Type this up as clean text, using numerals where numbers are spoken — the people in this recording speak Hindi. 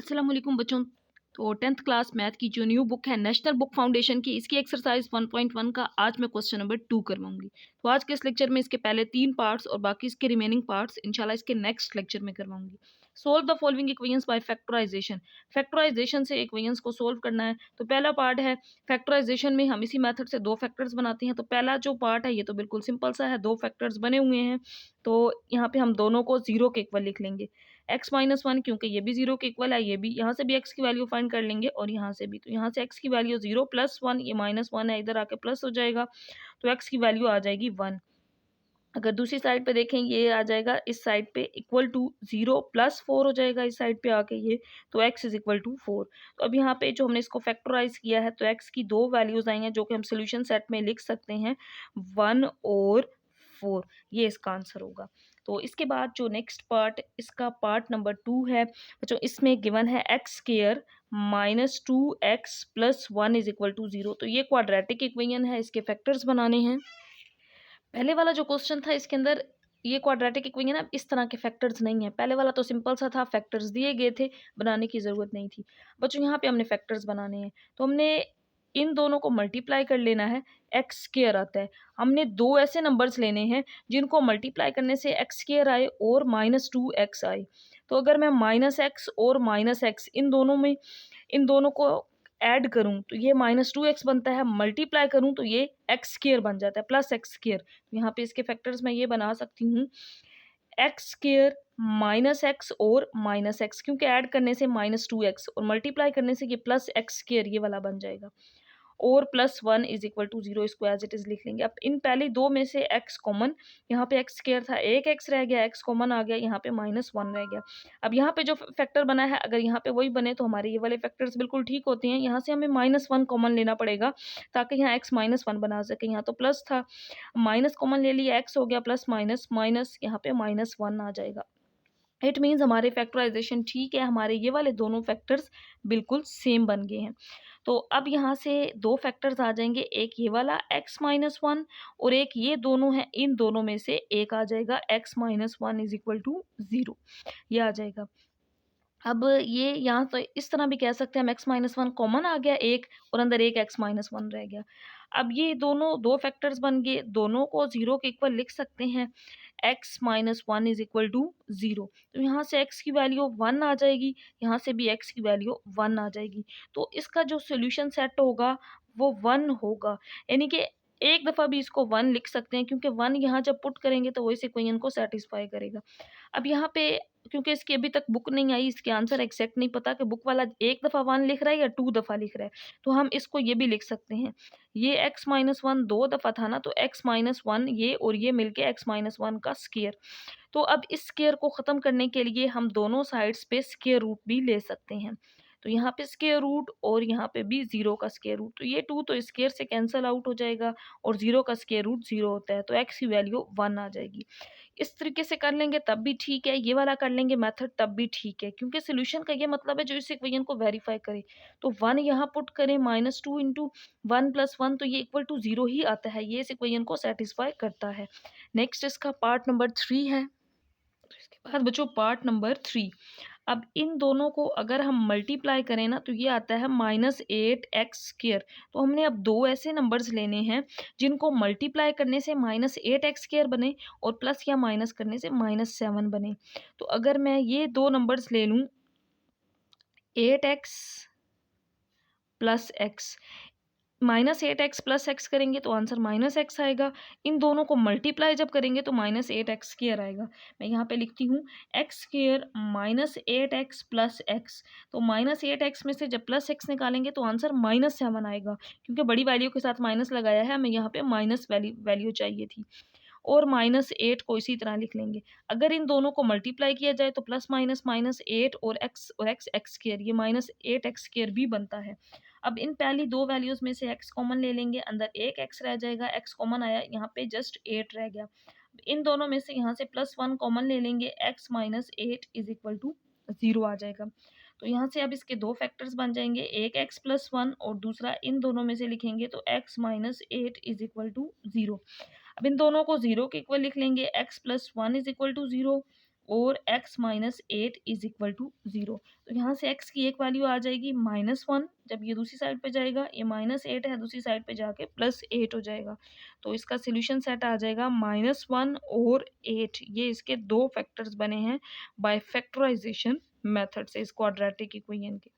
अस्सलाम वालेकुम बच्चों। तो 10th क्लास मैथ की जो न्यू बुक है नेशनल बुक फाउंडेशन की, इसकी एक्सरसाइज 1.1 का आज मैं क्वेश्चन नंबर 2 करवाऊंगी। तो आज के इस लेक्चर में इसके पहले 3 पार्ट्स और बाकी इसके रिमेनिंग पार्ट्स इंशाल्लाह इसके नेक्स्ट लेक्चर में करवाऊंगी। Solve the following equations by factorization. Factorization से इक्वेशंस को सोल्व करना है। तो पहला पार्ट है फैक्टराइजेशन में हम इसी मेथड से दो फैक्टर्स बनाते हैं। तो पहला जो पार्ट है ये तो बिल्कुल सिंपल सा है, दो फैक्टर्स बने हुए हैं तो यहाँ पे हम दोनों को जीरो के इक्वल लिख लेंगे। x-1 क्योंकि ये भी जीरो के इक्वल है, ये भी, यहाँ से भी x की वैल्यू फाइंड कर लेंगे और यहाँ से भी। तो यहाँ से x की वैल्यू 0 प्लस 1, ये -1 है, इधर आके प्लस हो जाएगा तो x की वैल्यू आ जाएगी 1। अगर दूसरी साइड पे देखें, ये आ जाएगा इस साइड पे इक्वल टू 0 प्लस 4 हो जाएगा इस साइड पे आके ये, तो x इज इक्वल टू 4। तो अब यहाँ पे जो हमने इसको फैक्टराइज किया है तो x की दो वैल्यूज आई हैं जो कि हम सोल्यूशन सेट में लिख सकते हैं, 1 और 4। ये इसका आंसर होगा। तो इसके बाद जो नेक्स्ट पार्ट, इसका पार्ट नंबर 2 है बच्चों। इसमें गिवन है x square -2x plus 1 is equal to 0। तो ये क्वाड्रेटिक इक्वेशन है, इसके फैक्टर्स बनाने हैं। पहले वाला जो क्वेश्चन था इसके अंदर ये क्वाड्रेटिक इक्वेशन है, इस तरह के फैक्टर्स नहीं है। पहले वाला तो सिंपल सा था, फैक्टर्स दिए गए थे, बनाने की ज़रूरत नहीं थी। बच्चों यहाँ पे हमने फैक्टर्स बनाने हैं तो हमने इन दोनों को मल्टीप्लाई कर लेना है। एक्स स्क्वायर आता है, हमने दो ऐसे नंबर्स लेने हैं जिनको मल्टीप्लाई करने से एक्स स्क्वायर आए और -2x आए। तो अगर मैं -x और -x इन दोनों को ऐड करूं तो ये -2x बनता है, मल्टीप्लाई करूं तो ये एक्स स्क्वायर बन जाता है, प्लस एक्स स्क्वायर। तो यहाँ पे इसके फैक्टर्स मैं ये बना सकती हूँ, एक्स स्क्वायर -x और -x, क्योंकि ऐड करने से -2x और मल्टीप्लाई करने से ये प्लस एक्स स्क्वायर ये वाला बन जाएगा, और +1 इज इक्वल टू 0। इसको एज इट इज लिख लेंगे। अब इन पहले दो में से x कॉमन, यहाँ पे एक्स स्क्वायर था, एक x रह गया, x कॉमन आ गया, यहाँ पे -1 रह गया। अब यहाँ पे जो फैक्टर बना है, अगर यहाँ पे वही बने तो हमारे ये वाले फैक्टर्स बिल्कुल ठीक होते हैं। यहाँ से हमें -1 कॉमन लेना पड़ेगा ताकि यहाँ x -1 बना सके। यहाँ तो प्लस था, माइनस कॉमन ले लिया, x हो गया प्लस माइनस माइनस, यहाँ पे -1 आ जाएगा। इट मीन्स हमारे फैक्टराइजेशन ठीक है, हमारे ये वाले दोनों फैक्टर्स बिल्कुल सेम बन गए हैं। तो अब यहाँ से दो फैक्टर्स आ जाएंगे, एक ये वाला x-1 और एक ये दोनों हैं, इन दोनों में से एक आ जाएगा x-1 इज इक्वल टू 0, ये आ जाएगा। अब ये यहाँ तो इस तरह भी कह सकते हैं, हम x-1 कॉमन आ गया एक और अंदर एक x-1 रह गया। अब ये दोनों दो फैक्टर्स बन गए, दोनों को 0 के इक्वल लिख सकते हैं, x-1 इज इक्वल टू 0। तो यहाँ से x की वैल्यू 1 आ जाएगी, यहाँ से भी x की वैल्यू 1 आ जाएगी। तो इसका जो सोल्यूशन सेट होगा वो 1 होगा, यानी कि एक दफ़ा भी इसको 1 लिख सकते हैं, क्योंकि 1 यहाँ जब पुट करेंगे तो वो इस इक्वेशन को सेटिस्फाई करेगा। अब यहाँ पे क्योंकि इसकी अभी तक बुक नहीं आई, इसके आंसर एग्जैक्ट नहीं पता कि बुक वाला एक दफ़ा 1 लिख रहा है या 2 दफ़ा लिख रहा है, तो हम इसको ये भी लिख सकते हैं, ये x-1 दो दफ़ा था ना, तो x-1 ये और ये मिलके x-1 का स्क्वायर। तो अब इस स्क्वायर को ख़त्म करने के लिए हम दोनों साइड्स पे स्क्वायर रूट भी ले सकते हैं। तो यहाँ पे स्क्वायर रूट और यहाँ पे भी 0 का स्क्वायर रूट, तो ये 2 तो स्क्वायर से कैंसिल आउट हो जाएगा और 0 का स्क्वायर रूट 0 होता है, तो x की वैल्यू 1 आ जाएगी। इस तरीके से कर लेंगे तब भी ठीक है, ये वाला कर लेंगे मेथड तब भी ठीक है, क्योंकि सोल्यूशन का ये मतलब है जो इस इक्वेशन को वेरीफाई करे। तो 1 यहाँ पुट करें, -2 इंटू 1 + 1, तो ये इक्वल टू 0 ही आता है, ये इस इक्वेशन को सेटिस्फाई करता है। नेक्स्ट इसका पार्ट नंबर 3 है। तो इसके बाद बच्चों पार्ट नंबर 3, अब इन दोनों को अगर हम मल्टीप्लाई करें ना तो ये आता है -8x²। तो हमने अब दो ऐसे नंबर्स लेने हैं जिनको मल्टीप्लाई करने से -8x² बने और प्लस या माइनस करने से -7 बने। तो अगर मैं ये दो नंबर्स ले लूँ, 8x plus x, -8x plus x करेंगे तो आंसर -x आएगा। इन दोनों को मल्टीप्लाई जब करेंगे तो -8x² आएगा। मैं यहाँ पे लिखती हूँ x² -8x प्लस एक्स। तो -8x में से जब प्लस एक्स निकालेंगे तो आंसर -7 आएगा, क्योंकि बड़ी वैल्यू के साथ माइनस लगाया है, हमें यहाँ पे माइनस वैल्यू चाहिए थी। और -8 को इसी तरह लिख लेंगे। अगर इन दोनों को मल्टीप्लाई किया जाए तो प्लस माइनस -8 और x² ये -8x² भी बनता है। अब इन पहली दो वैल्यूज़ में से x कॉमन ले लेंगे, अंदर एक x रह जाएगा, x कॉमन आया, यहाँ पे जस्ट 8 रह गया। इन दोनों में से यहाँ से +1 कॉमन ले लेंगे, x -8 इज इक्वल टू 0 आ जाएगा। तो यहाँ से अब इसके दो फैक्टर्स बन जाएंगे, एक x + 1 और दूसरा इन दोनों में से लिखेंगे तो x -8 इज इक्वल टू 0। अब इन दोनों को 0 के इक्वल लिख लेंगे, x + 1 इज इक्वल टू 0 और x minus eight is equal to 0। तो यहाँ से x की एक वैल्यू आ जाएगी -1, जब ये दूसरी साइड पे जाएगा, ये -8 है, दूसरी साइड पे जाके +8 हो जाएगा। तो इसका सोल्यूशन सेट आ जाएगा -1 और 8। ये इसके दो फैक्टर्स बने हैं बाय फैक्टराइजेशन मेथड से इस क्वाड्रेटिक इक्वेशन के।